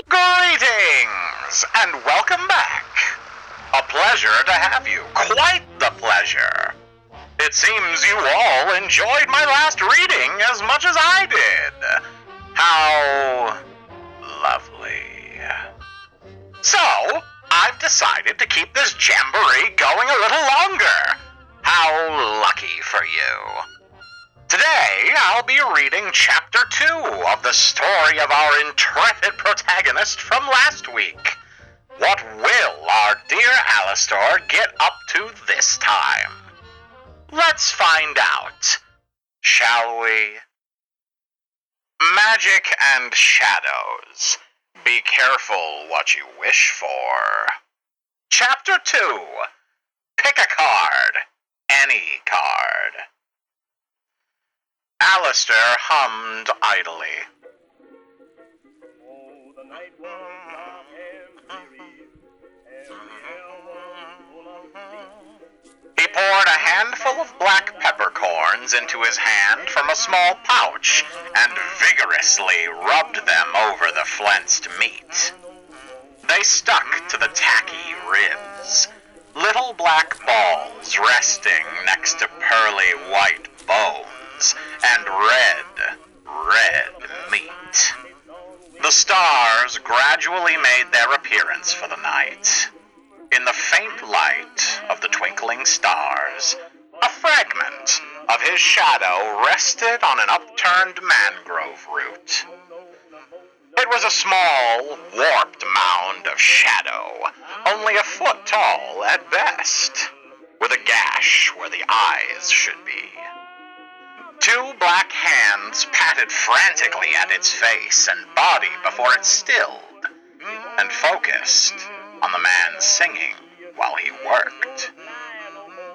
Greetings, and welcome back. A pleasure to have you. Quite the pleasure. It seems you all enjoyed my last reading as much as I did. How lovely. So, I've decided to keep this jamboree going a little longer. How lucky for you. Today, I'll be reading Chapter 2 of the story of our intrepid protagonist from last week. What will our dear Alastor get up to this time? Let's find out, shall we? Magic and shadows. Be careful what you wish for. Chapter 2. Pick a card. Any card. Alastor hummed idly. He poured a handful of black peppercorns into his hand from a small pouch and vigorously rubbed them over the flensed meat. They stuck to the tacky ribs, little black balls resting next to pearly white bones and red meat. The stars gradually made their appearance for the night. In the faint light of the twinkling stars, a fragment of his shadow rested on an upturned mangrove root. It was a small, warped mound of shadow, only a foot tall at best, with a gash where the eyes should be. Two black hands patted frantically at its face and body before it stilled, and focused on the man singing while he worked.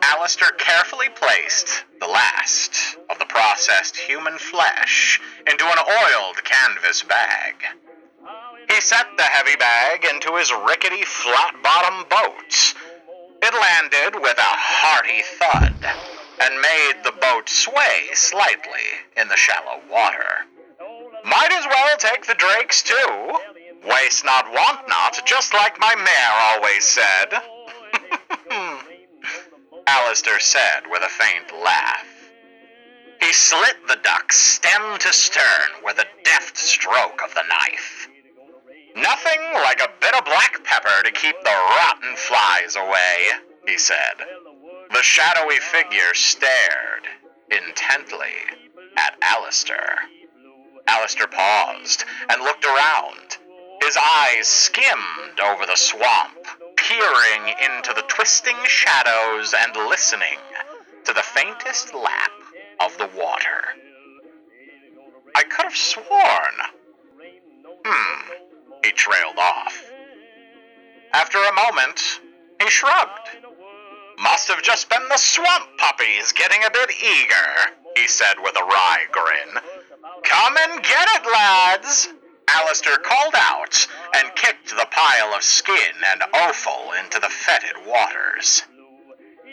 Alastor carefully placed the last of the processed human flesh into an oiled canvas bag. He set the heavy bag into his rickety flat-bottom boat. It landed with a hearty thud and made the boat sway slightly in the shallow water. Might as well take the drakes too. Waste not, want not, just like my mare always said. Alastor said with a faint laugh. He slit the duck stem to stern with a deft stroke of the knife. Nothing like a bit of black pepper to keep the rotten flies away, he said. The shadowy figure stared intently at Alastor. Alastor paused and looked around. His eyes skimmed over the swamp, peering into the twisting shadows and listening to the faintest lap of the water. I could have sworn. He trailed off. After a moment, he shrugged. Must have just been the swamp puppies getting a bit eager, he said with a wry grin. Come and get it, lads! Alastor called out and kicked the pile of skin and offal into the fetid waters.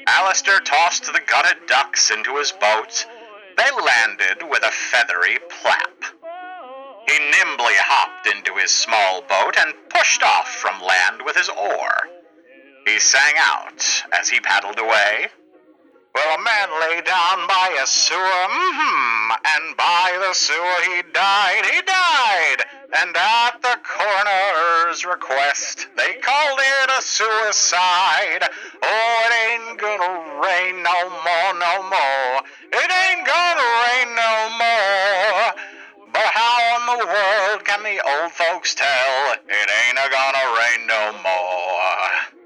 Alastor tossed the gutted ducks into his boat. They landed with a feathery plap. He nimbly hopped into his small boat and pushed off from land with his oar. He sang out as he paddled away. Well, a man lay down by a sewer, and by the sewer he died, and at the coroner's request, they called it a suicide. Oh, it ain't gonna rain no more, it ain't gonna rain no more. But how in the world can the old folks tell it ain't gonna rain no more?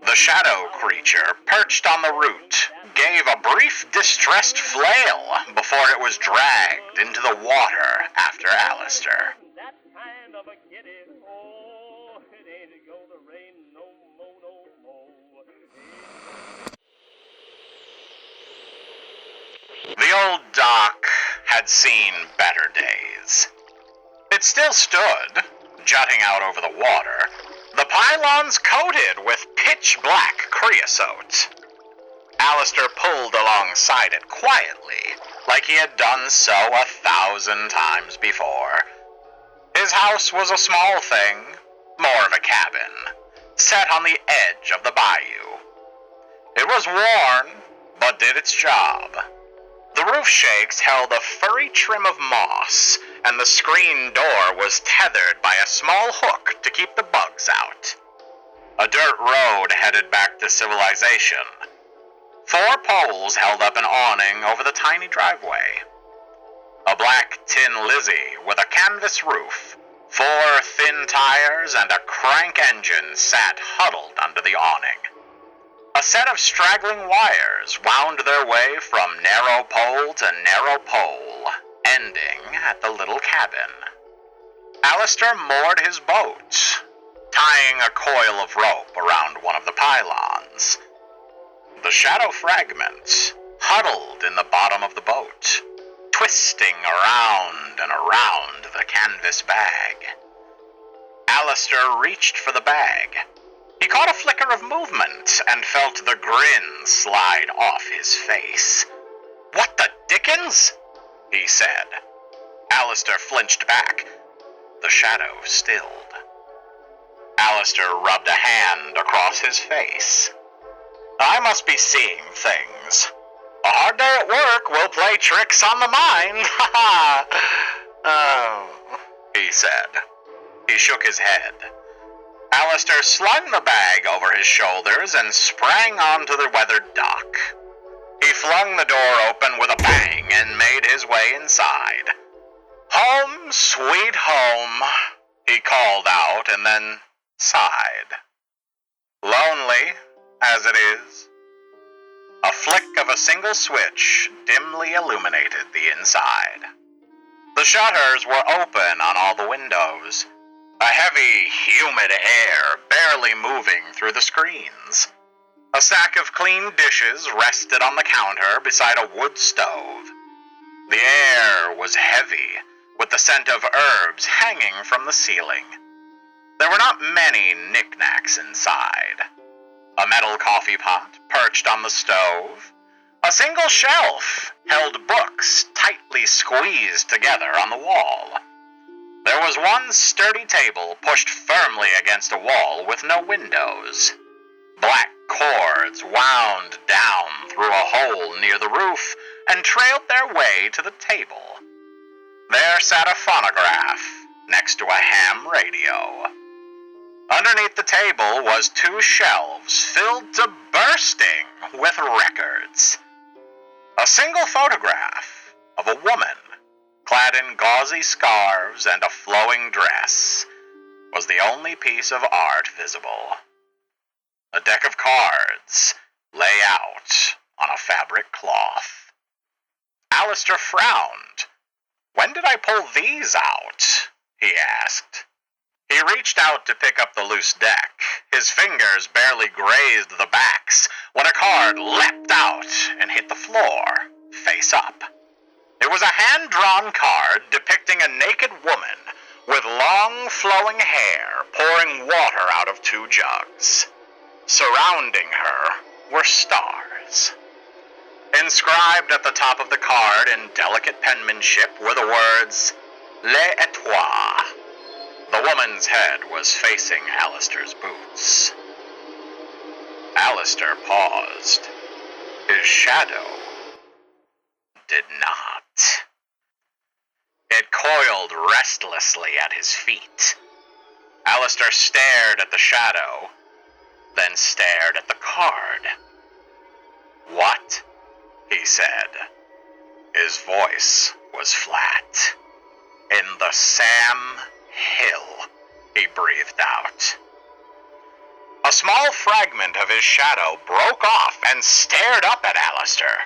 The shadow creature, perched on the root, gave a brief distressed flail before it was dragged into the water after Alastor. The old dock had seen better days. It still stood, jutting out over the water, the pylons coated with pitch-black creosote. Alastor pulled alongside it quietly, like he had done so 1,000 times before. His house was a small thing, more of a cabin, set on the edge of the bayou. It was worn, but did its job. The roof shakes held a furry trim of moss, and the screen door was tethered by a small hook to keep the bugs out. A dirt road headed back to civilization. 4 poles held up an awning over the tiny driveway. A black tin Lizzie with a canvas roof, 4 thin tires, and a crank engine sat huddled under the awning. A set of straggling wires wound their way from narrow pole to narrow pole, ending at the little cabin. Alastor moored his boat, tying a coil of rope around one of the pylons. The shadow fragment huddled in the bottom of the boat, twisting around and around the canvas bag. Alastor reached for the bag. He caught a flicker of movement and felt the grin slide off his face. "What the dickens?" he said. Alastor flinched back. The shadow stilled. Alastor rubbed a hand across his face. "I must be seeing things. A hard day at work will play tricks on the mind, ha ha!" "Oh," he said. He shook his head. Alastor slung the bag over his shoulders and sprang onto the weathered dock. He flung the door open with a bang and made his way inside. "Home, sweet home," he called out and then sighed. "Lonely, as it is." A flick of a single switch dimly illuminated the inside. The shutters were open on all the windows. A heavy, humid air barely moving through the screens. A stack of clean dishes rested on the counter beside a wood stove. The air was heavy, with the scent of herbs hanging from the ceiling. There were not many knickknacks inside. A metal coffee pot perched on the stove. A single shelf held books tightly squeezed together on the wall. There was one sturdy table pushed firmly against a wall with no windows. Black cords wound down through a hole near the roof and trailed their way to the table. There sat a phonograph next to a ham radio. Underneath the table was 2 shelves filled to bursting with records. A single photograph of a woman, clad in gauzy scarves and a flowing dress, was the only piece of art visible. A deck of cards lay out on a fabric cloth. Alastor frowned. "When did I pull these out?" he asked. He reached out to pick up the loose deck. His fingers barely grazed the backs when a card leapt out and hit the floor, face up. It was a hand-drawn card depicting a naked woman with long flowing hair pouring water out of 2 jugs. Surrounding her were stars. Inscribed at the top of the card in delicate penmanship were the words, "Les Étoiles." The woman's head was facing Alastor's boots. Alastor paused. His shadow did not. It coiled restlessly at his feet. Alastor stared at the shadow, then stared at the card. "What?" he said. His voice was flat. "In the Sam Hill," he breathed out. A small fragment of his shadow broke off and stared up at Alastor.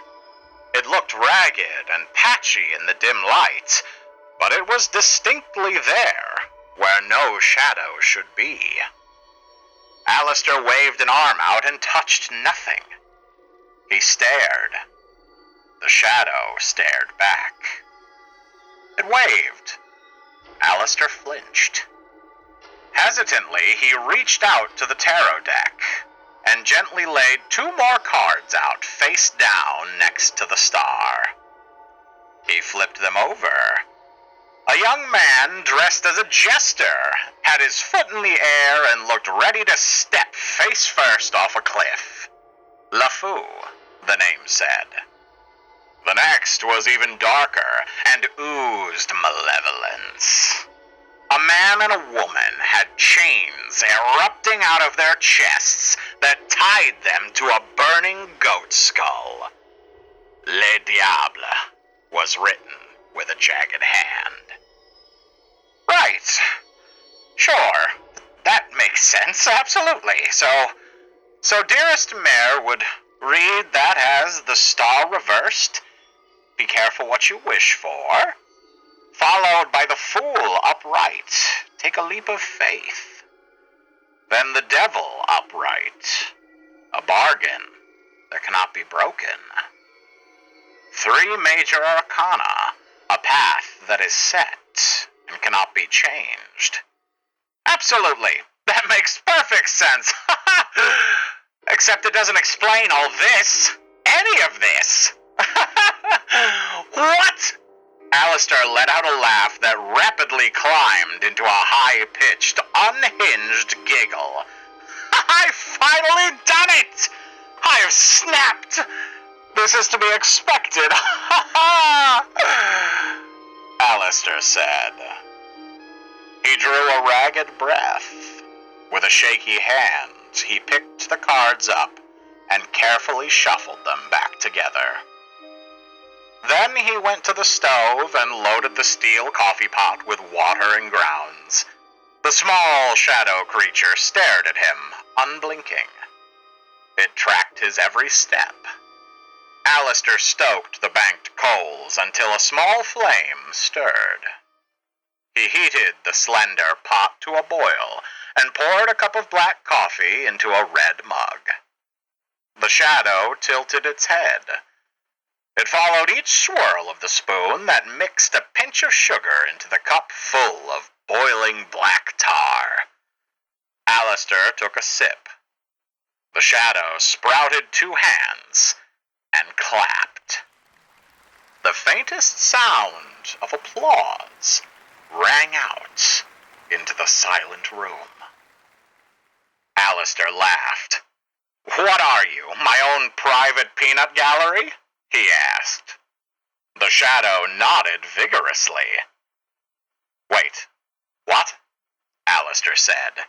It looked ragged and patchy in the dim light, but it was distinctly there, where no shadow should be. Alastor waved an arm out and touched nothing. He stared. The shadow stared back. It waved. Alastor flinched. Hesitantly, he reached out to the tarot deck and gently laid 2 more cards out face down next to the star. He flipped them over. A young man dressed as a jester had his foot in the air and looked ready to step face first off a cliff. LeFou, the name said. The next was even darker and oozed malevolence. A man and a woman had chains erupting out of their chests that tied them to a burning goat skull. Le Diable was written with a jagged hand. Right. Sure. That makes sense, absolutely. So dearest Mare would read that as the star reversed, be careful what you wish for, followed by the fool upright, take a leap of faith. Then the devil upright, a bargain that cannot be broken. 3 major arcana, a path that is set and cannot be changed. Absolutely, that makes perfect sense. Except it doesn't explain all this, any of this. What? Alastor let out a laugh that rapidly climbed into a high-pitched, unhinged giggle. I've finally done it! I've snapped! This is to be expected. Alastor said. He drew a ragged breath. With a shaky hand, he picked the cards up and carefully shuffled them back together. Then he went to the stove and loaded the steel coffee pot with water and grounds. The small shadow creature stared at him, unblinking. It tracked his every step. Alastor stoked the banked coals until a small flame stirred. He heated the slender pot to a boil and poured a cup of black coffee into a red mug. The shadow tilted its head. It followed each swirl of the spoon that mixed a pinch of sugar into the cup full of boiling black tar. Alastor took a sip. The shadow sprouted 2 hands and clapped. The faintest sound of applause rang out into the silent room. Alastor laughed. What are you, my own private peanut gallery? He asked. The shadow nodded vigorously. Wait, what? Alastor said.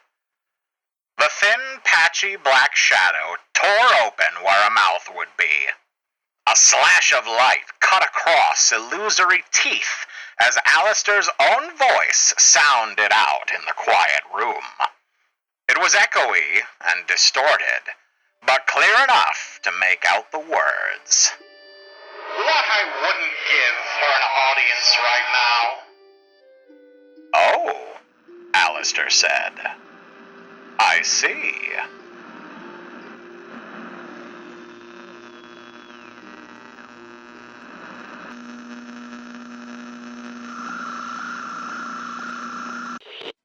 The thin, patchy black shadow tore open where a mouth would be. A slash of light cut across illusory teeth as Alastor's own voice sounded out in the quiet room. It was echoey and distorted, but clear enough to make out the words. What I wouldn't give for an audience right now. Oh, Alastor said. I see.